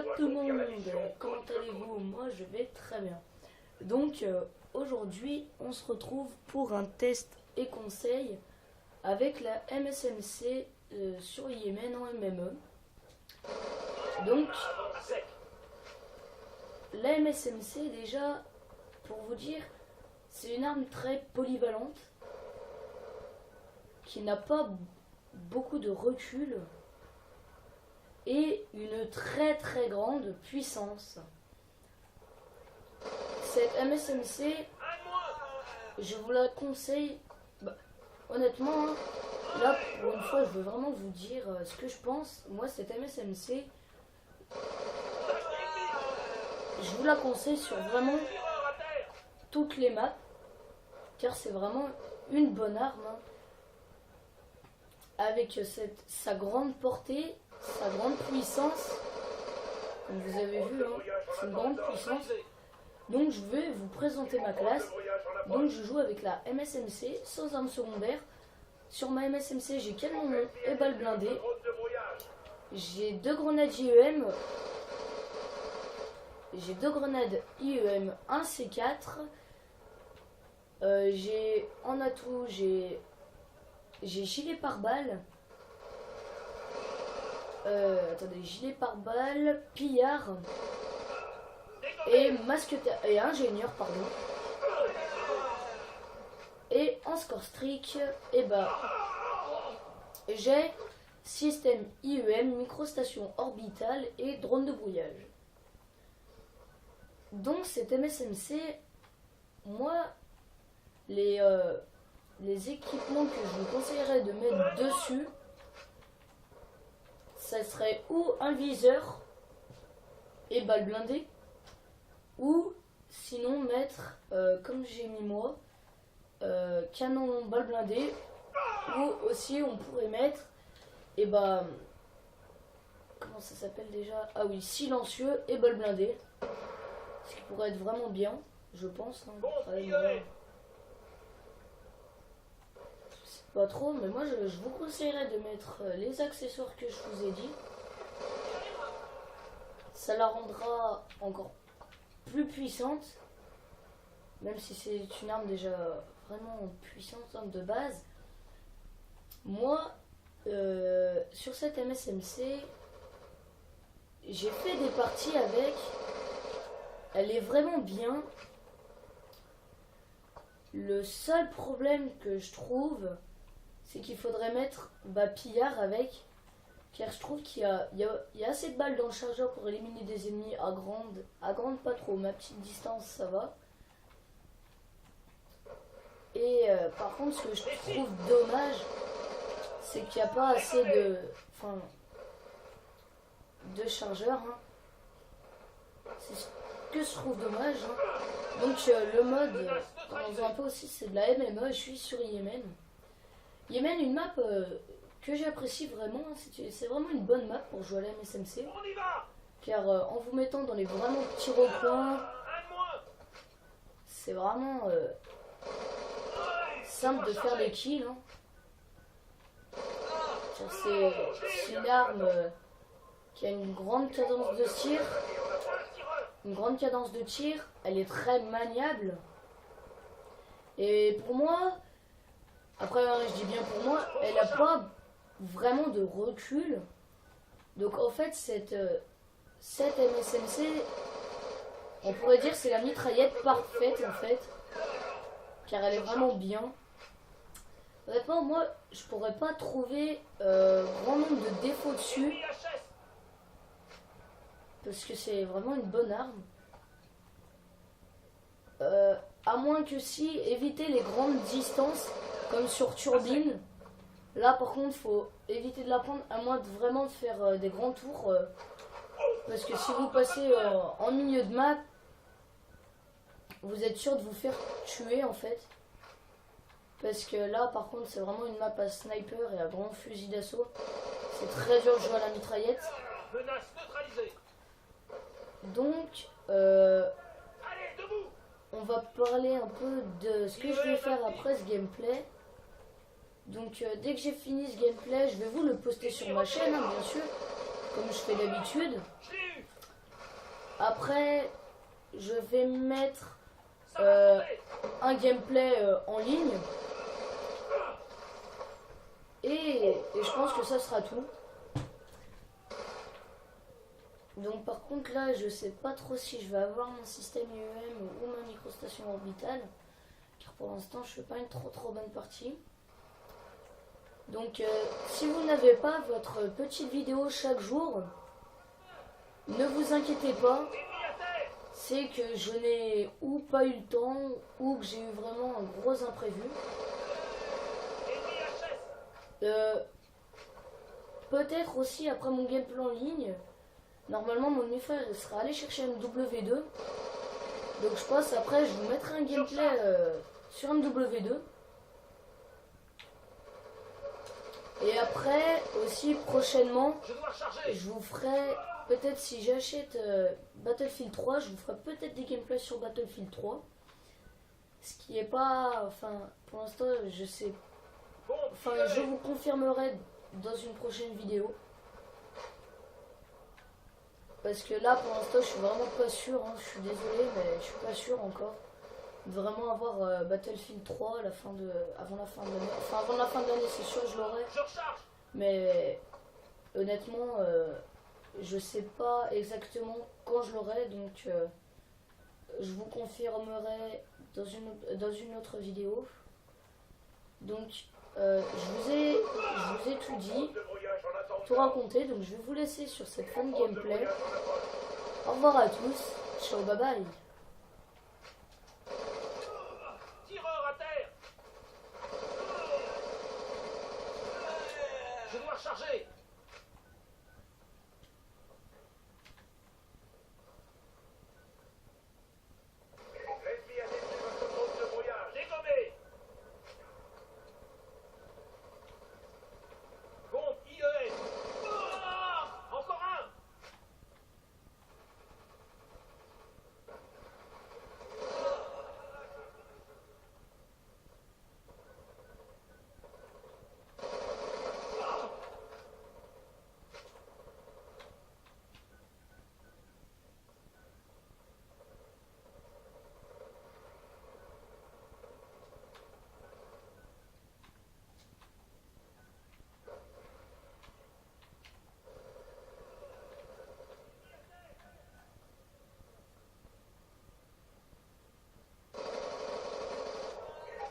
Y'a tout le monde, comment allez-vous? Moi je vais très bien. Donc aujourd'hui on se retrouve pour un test et conseil avec la MSMC sur Yémen en MME. Donc la MSMC déjà, pour vous dire, c'est une arme très polyvalente qui n'a pas beaucoup de recul et une très très grande puissance. Cette MSMC, je vous la conseille, honnêtement, hein, là pour une fois je veux vraiment vous dire ce que je pense. Moi cette MSMC, je vous la conseille sur vraiment toutes les maps, car c'est vraiment une bonne arme, hein, avec sa grande portée, sa grande puissance, comme vous avez vu, hein, c'est une grande puissance. Donc je vais vous présenter ma classe. Donc je joue avec la MSMC sans arme secondaire. Sur ma MSMC j'ai canon et balle blindée. J'ai deux grenades IEM. J'ai deux grenades IEM 1 C4. J'ai en atout j'ai gilet pare-balles. Attendez, gilet pare-balles, pillard et et ingénieur, pardon. Et en score streak, j'ai système IEM, microstation orbitale et drone de brouillage. Donc cette MSMC, moi, les équipements que je vous conseillerais de mettre dessus, ça serait ou un viseur et balle blindée, ou sinon mettre, comme j'ai mis moi, canon balle blindée, ou aussi on pourrait mettre, comment ça s'appelle déjà? Ah oui, silencieux et balle blindée, ce qui pourrait être vraiment bien, je pense. Hein, pas trop, mais moi je vous conseillerais de mettre les accessoires que je vous ai dit. Ça la rendra encore plus puissante, même si c'est une arme déjà vraiment puissante, hein, de base. Moi, sur cette MSMC, j'ai fait des parties avec. Elle est vraiment bien. Le seul problème que je trouve, c'est qu'il faudrait mettre pillard avec, car je trouve qu'il y a assez de balles dans le chargeur pour éliminer des ennemis à grande pas trop, ma petite distance ça va. Et par contre ce que je trouve dommage, c'est qu'il n'y a pas assez de chargeur, hein. C'est ce que je trouve dommage, hein. Donc le mode, dans un peu aussi, c'est de la MME, je suis sur Yémen. Yémen, une map que j'apprécie vraiment, c'est vraiment une bonne map pour jouer à la MSMC. Car en vous mettant dans les vraiment petits recoins, c'est vraiment simple de faire des kills, hein. C'est une arme qui a une grande cadence de tir. Elle est très maniable. Et pour moi, après je dis bien pour moi, elle n'a pas vraiment de recul. Donc en fait cette MSMC, on pourrait dire c'est la mitraillette parfaite en fait, car elle est vraiment bien. Honnêtement, moi je pourrais pas trouver grand nombre de défauts dessus, parce que c'est vraiment une bonne arme. À moins que si, éviter les grandes distances, comme sur Turbine. Là par contre faut éviter de la prendre, à moins de vraiment de faire des grands tours, parce que si vous passez en milieu de map, vous êtes sûr de vous faire tuer en fait. Parce que là par contre c'est vraiment une map à sniper et à grand fusil d'assaut. C'est très dur de jouer à la mitraillette. Donc on va parler un peu de ce que je vais faire après ce gameplay. Donc dès que j'ai fini ce gameplay, je vais vous le poster sur ma chaîne, hein, bien sûr, comme je fais d'habitude. après, je vais mettre un gameplay en ligne. Et je pense que ça sera tout. Donc par contre là, je sais pas trop si je vais avoir mon système IEM ou ma microstation orbitale. Car pour l'instant, je fais pas une trop bonne partie. Donc si vous n'avez pas votre petite vidéo chaque jour, ne vous inquiétez pas. C'est que je n'ai ou pas eu le temps ou que j'ai eu vraiment un gros imprévu. Peut-être aussi après mon gameplay en ligne. Normalement mon demi-frère sera allé chercher MW2. Donc je pense après je vous mettrai un gameplay sur MW2. Et après aussi prochainement je vous ferai peut-être si j'achète Battlefield 3, je vous ferai peut-être des gameplays sur Battlefield 3. Ce qui est pas, enfin pour l'instant je sais, enfin je vous confirmerai dans une prochaine vidéo. Parce que là pour l'instant je suis vraiment pas sûr, hein. Je suis désolé mais je suis pas sûr encore de vraiment avoir Battlefield 3 à la fin de, avant la fin de l'année. Enfin avant la fin de l'année c'est sûr je l'aurai. Mais honnêtement je sais pas exactement quand je l'aurai, donc je vous confirmerai dans une autre vidéo. Donc je vous ai tout dit, tout raconté, donc je vais vous laisser sur cette fin de gameplay. Au revoir à tous, ciao, bye bye. Tireur à terre. Je dois recharger. L'ennemi a détruit votre groupe de brouillage. Dégommé. Bombe IES. Encore un.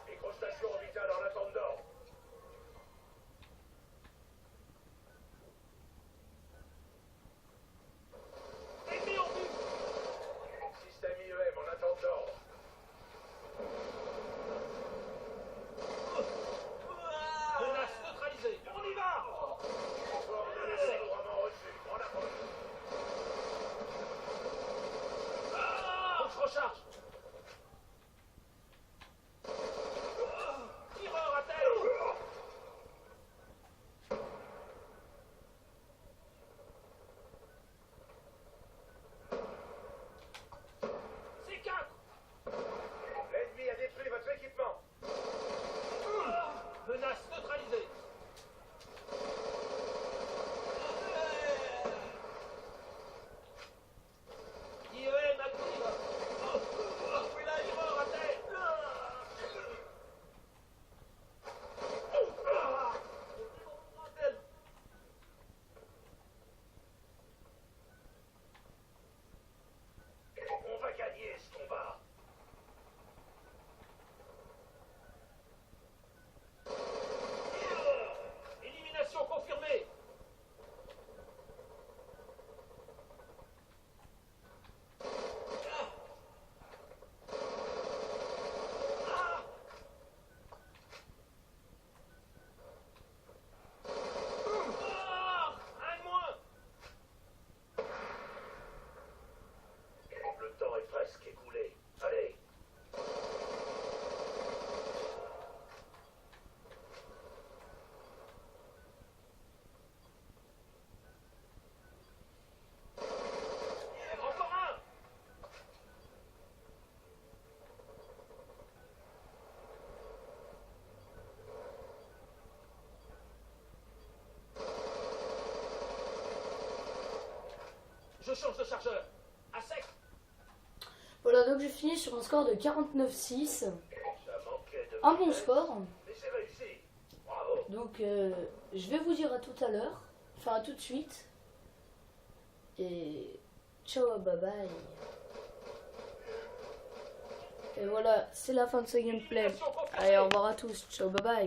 Microstation orbitale en attente d'ordre. Ennemi en vue. Système IEM en attente d'ordre. Menace neutralisée. On y va. Coordonnées couramment reçues. En approche. Faut que je recharge. Tireur à terre. C4. L'ennemi a détruit votre équipement. Menace neutralisée. IEM active. Oui, la tireur à terre. On va gagner ce combat. Élimination confirmée. Un de moins. Le temps est presque écoulé. Allez. Encore un. Je change de chargeur. À sec. Voilà, donc j'ai fini sur un score de 49-6. Ça manquait de Un bon score. mais c'est réussi. Bravo. Donc je vais vous dire à tout à l'heure. Enfin à tout de suite. Et ciao, bye bye. Et voilà, c'est la fin de ce gameplay. Allez, au revoir à tous. Ciao, bye bye.